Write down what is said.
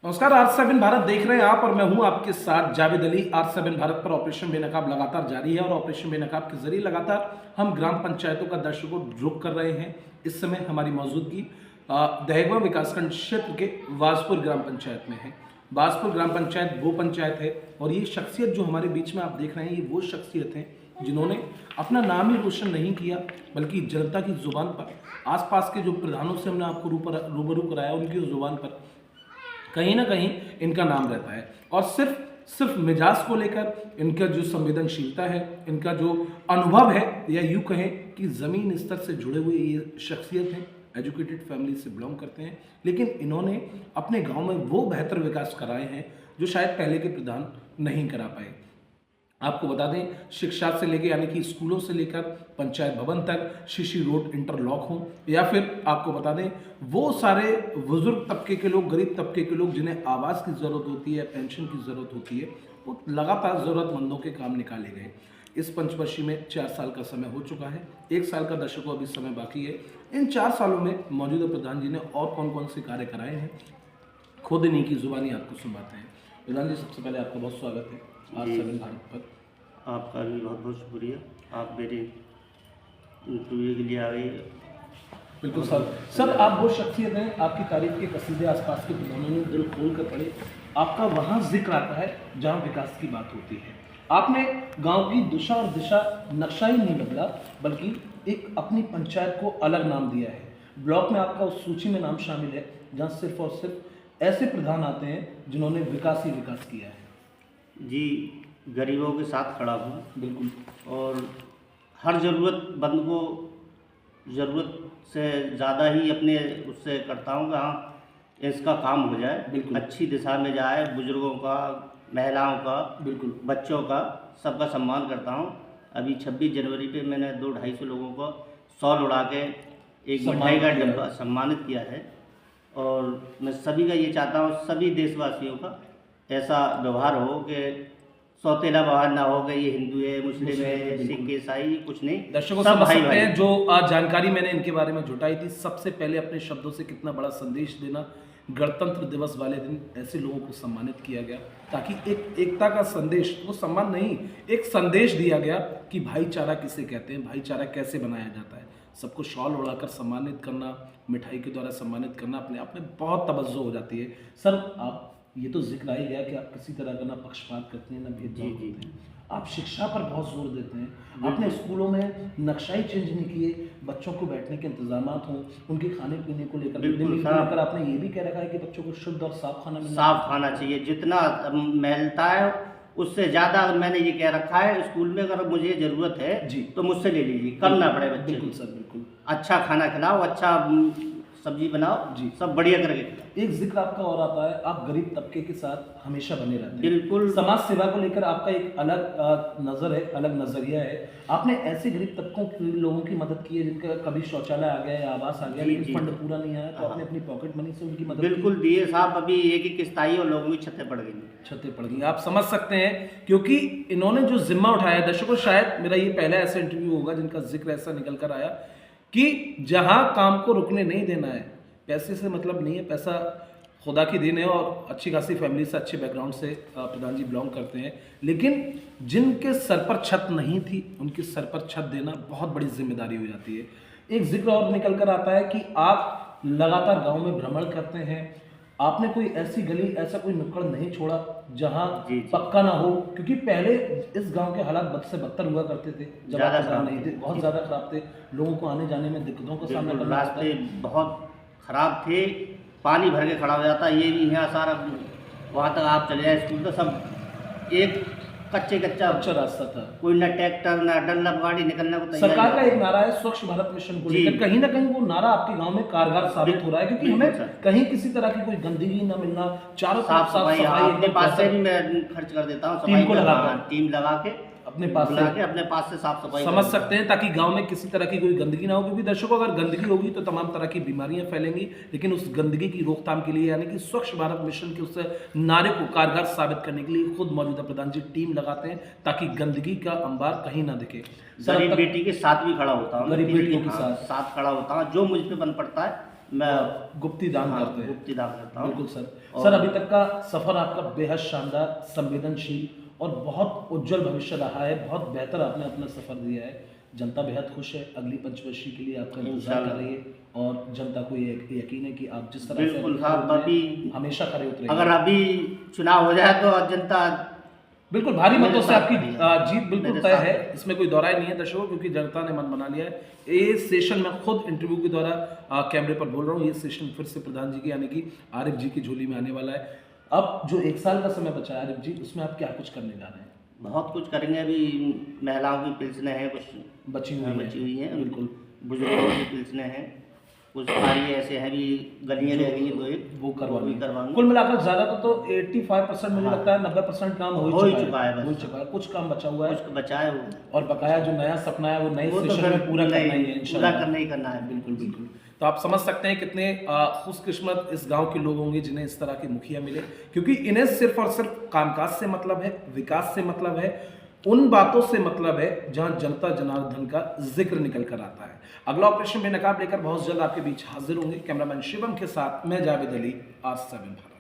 नमस्कार, R7 भारत देख रहे हैं आप और मैं हूं आपके साथ जावेद अली। R7 भारत पर ऑपरेशन बेनकाब लगातार जारी है और ऑपरेशन बेनकाब के जरिए लगातार हम ग्राम पंचायतों का दर्शकों रुख कर रहे हैं। इस समय हमारी मौजूदगी दहेगवा विकासखंड क्षेत्र के वासपुर ग्राम पंचायत में है। वासपुर ग्राम पंचायत वो पंचायत है और ये शख्सियत जो हमारे बीच में आप देख रहे हैं, ये वो शख्सियत है जिन्होंने अपना नाम ही रोशन नहीं किया, बल्कि जनता की जुबान पर, आसपास के जो प्रधानों से हमने आपको रूबरू कराया, उनकी जुबान पर कहीं ना कहीं इनका नाम रहता है। और सिर्फ मिजाज को लेकर इनका जो संवेदनशीलता है, इनका जो अनुभव है, या यूँ कहें कि ज़मीन स्तर से जुड़े हुए ये शख्सियत हैं, एजुकेटेड फैमिली से बिलोंग करते हैं, लेकिन इन्होंने अपने गांव में वो बेहतर विकास कराए हैं जो शायद पहले के प्रधान नहीं करा पाए। आपको बता दें, शिक्षा से लेकर यानी कि स्कूलों से लेकर पंचायत भवन तक, शिशी रोड इंटरलॉक हो, या फिर आपको बता दें वो सारे बुजुर्ग तबके के लोग, गरीब तबके के लोग जिन्हें आवास की ज़रूरत होती है, पेंशन की ज़रूरत होती है, वो लगातार ज़रूरतमंदों के काम निकाले गए। इस पंचवर्षी में 4 साल का समय हो चुका है, 1 साल का दर्शकों अभी समय बाकी है। इन 4 सालों में मौजूदा प्रधान जी ने और कौन कौन से कार्य कराए हैं, खुद इन्हीं की जुबानी आपको सुनवाते हैं। प्रधान जी, सबसे पहले आपका बहुत स्वागत है R7 भारत पर। आपका भी बहुत बहुत शुक्रिया, आप मेरे इंटरव्यू के लिए आ गए। बिल्कुल सर, आप वो शख्सियत हैं, आपकी तारीफ के कसीदे आसपास के प्रधानों ने दिल खोल कर पढ़े। आपका वहाँ जिक्र आता है जहाँ विकास की बात होती है। आपने गांव की दिशा और दिशा नक्शा ही नहीं बदला, बल्कि एक अपनी पंचायत को अलग नाम दिया है। ब्लॉक में आपका उस सूची में नाम शामिल है जहाँ सिर्फ और सिर्फ ऐसे प्रधान आते हैं जिन्होंने विकास ही विकास किया है। जी, गरीबों के साथ खड़ा हूँ बिल्कुल, और हर ज़रूरतमंद को ज़रूरत से ज़्यादा ही अपने उससे करता हूँ कि हाँ इसका काम हो जाए, बिल्कुल अच्छी दिशा में जाए। बुजुर्गों का, महिलाओं का, बिल्कुल, बच्चों का, सबका सम्मान करता हूँ। अभी 26 जनवरी पे मैंने 200-250 लोगों को शॉल उड़ा के एक मिठाई का डब्बा सम्मानित किया है। और मैं सभी का ये चाहता हूँ, सभी देशवासियों का ऐसा व्यवहार हो कि सौतेला व्यवहार ना हो कि ये हिंदू है, मुस्लिम है, सिख, ईसाई, कुछ नहीं। दर्शकों सब समझ भाई सकते भाई। हैं जो जानकारी मैंने इनके बारे में जुटाई थी। सबसे पहले अपने शब्दों से कितना बड़ा संदेश देना, गणतंत्र दिवस वाले दिन ऐसे लोगों को सम्मानित किया गया ताकि एक एकता का संदेश, वो सम्मान नहीं, एक संदेश दिया गया कि भाईचारा किसे कहते हैं, भाईचारा कैसे बनाया जाता है। सबको शॉल उड़ाकर सम्मानित करना, मिठाई के द्वारा सम्मानित करना अपने आप में बहुत तवज्जो हो जाती है। सर, आप ये तो जिक्र आ ही गया कि आप किसी तरह का ना पक्षपात करते हैं, ना भेदभाव करते हैं। आप शिक्षा पर बहुत जोर देते हैं। आपने स्कूलों में नक्शा ही चेंज नहीं किए, बच्चों को बैठने के इंतजामात हों, उनके खाने पीने को लेकर आपने ये भी कह रखा है कि बच्चों को शुद्ध और साफ खाना मिलना, साफ खाना चाहिए। जितना मिलता है उससे ज़्यादा मैंने ये कह रखा है, स्कूल में अगर मुझे ज़रूरत है जी तो मुझसे ले लीजिए, कम ना पड़े बच्चे। बिल्कुल सर, बिल्कुल। अच्छा खाना खिलाओ, अच्छा सब्जी बनाओ जी, सब बढ़िया करके खिलाओ। एक जिक्र आपका और आता है, आप गरीब तबके के साथ हमेशा बने रहते हैं। बिल्कुल, समाज सेवा को लेकर आपका एक अलग नजर है, अलग नजरिया है। आपने ऐसे गरीब तबकों के लोगों की मदद की है जिनका कभी शौचालय आ गया या आवास आ गया, लेकिन फंड पूरा नहीं आया, तो आपने अपनी पॉकेट मनी से उनकी मदद बिल्कुल दिए साहब। अभी एक किस्त आई और लोगों की छतें पड़ गई, छतें पड़ गई। आप समझ सकते हैं, क्योंकि इन्होंने जो जिम्मा उठाया, दर्शकों शायद मेरा ये पहला ऐसा इंटरव्यू होगा जिनका जिक्र ऐसा निकल कर आया कि जहां काम को रुकने नहीं देना है। पैसे से मतलब नहीं है, पैसा खुदा की देन है और अच्छी खासी फैमिली से, अच्छे बैकग्राउंड से प्रधान जी बिलोंग करते हैं, लेकिन जिनके सर पर छत नहीं थी उनके सर पर छत देना बहुत बड़ी जिम्मेदारी हो जाती है। एक जिक्र और निकल कर आता है कि आप लगातार गांव में भ्रमण करते हैं। आपने कोई ऐसी गली, ऐसा कोई नुक्कड़ नहीं छोड़ा जहां पक्का ना हो, क्योंकि पहले इस गांव के हालात बद से बदतर हुआ करते थे जब आप गांव नहीं थे, बहुत ज्यादा खराब थे। लोगों को आने जाने में दिक्कतों का सामना करना पड़ता रास्ते बहुत खराब थे, पानी भर के खड़ा हो जाता। ये भी यहाँ सारा वहाँ तक आप चले जाए स्कूल तो सब एक कच्चा रास्ता था, कोई ना ट्रैक्टर ना डल्लप गाड़ी निकलने को तैयार। सरकार का एक नारा है स्वच्छ भारत मिशन को लेकर, कहीं ना कहीं वो नारा आपके गांव में कारगर साबित हो रहा है, क्योंकि हमें कहीं किसी तरह की कोई गंदगी ना मिलना, चारों साफ सफाई अपने पास से भी मैं खर्च कर देता हूँ, टीम लगा के अपने पास से साफ सफाई समझ सकते हैं, ताकि गांव में किसी तरह की कोई गंदगी ना हो। क्योंकि दर्शकों, अगर गंदगी होगी तो तमाम तरह की बीमारियां फैलेंगी, लेकिन उस गंदगी की रोकथाम के लिए यानी कि स्वच्छ भारत मिशन के उस नारे को कारगर साबित करने के लिए खुद मौजूदा प्रधान जी टीम लगाते हैं ताकि गंदगी का अंबार कहीं ना दिखे। गरीब बेटी के साथ भी खड़ा होता हूँ, गरीब बेटियों के साथ खड़ा होता हूँ। जो मुझ पे बन पड़ता है मैं गुप्ती दान हाँ, करते हैं। गुप्ती दान करता हूँ। बिल्कुल सर। सर अभी तक का सफर आपका बेहद शानदार, संवेदनशील और बहुत उज्जवल भविष्य रहा है। बहुत बेहतर आपने अपना सफर दिया है। जनता बेहद खुश है, अगली पंचवर्षीय के लिए आपका इंतजार कर रही है और जनता को ये यकीन है कि आप जिस तरह से बिल्कुल खड़े साहब, उतरे हैं, अभी हमेशा खड़े उतरेंगे। अगर अभी चुनाव हो जाए तो जनता बिल्कुल भारी मेरे मतों से साथ आपकी खड़ी है। जीत बिल्कुल मेरे तय साथ है, खड़ी है। इसमें कोई दौराय नहीं है दर्शकों, क्योंकि जनता ने मन बना लिया है। ये सेशन मैं खुद इंटरव्यू के द्वारा कैमरे पर बोल रहा हूँ, ये सेशन फिर से प्रधान जी की यानी कि आरिफ जी की झोली में आने वाला है। अब जो 1 साल का समय बचा है आरिफ जी, उसमें आप क्या कुछ करने जा रहे हैं? बहुत कुछ करेंगे। अभी महिलाओं की पेंशनें हैं, कुछ बची हुई हैं। बिल्कुल। बुजुर्गों की पेंशनें हैं, कुछ कार्य ऐसे हैं भी गलियाँ रह गई वो भी करवाएंगे। कुल मिलाकर ज्यादा तो 85% मुझे लगता है, 90% काम हो ही चुका है। बस। हो चुका है, कुछ काम बचा हुआ है कुछ बचा है वो और बकाया जो नया सपना है वो नए तो सेशन फिर में पूरा करना ही है पूरा इंशाल्लाह। करना ही करना है। बिल्कुल बिल्कुल। तो आप समझ सकते हैं कितने खुशकिस्मत इस गांव के लोग होंगे जिन्हें इस तरह के मुखिया मिले, क्योंकि इन्हें सिर्फ और सिर्फ कामकाज से मतलब है, विकास से मतलब है, उन बातों से मतलब है जहां जनता जनार्दन का जिक्र निकल कर आता है। अगला ऑपरेशन बेनकाब लेकर बहुत जल्द आपके बीच हाजिर होंगे। कैमरामैन शिवम के साथ मैं जावेद अली, आज 7 भारत।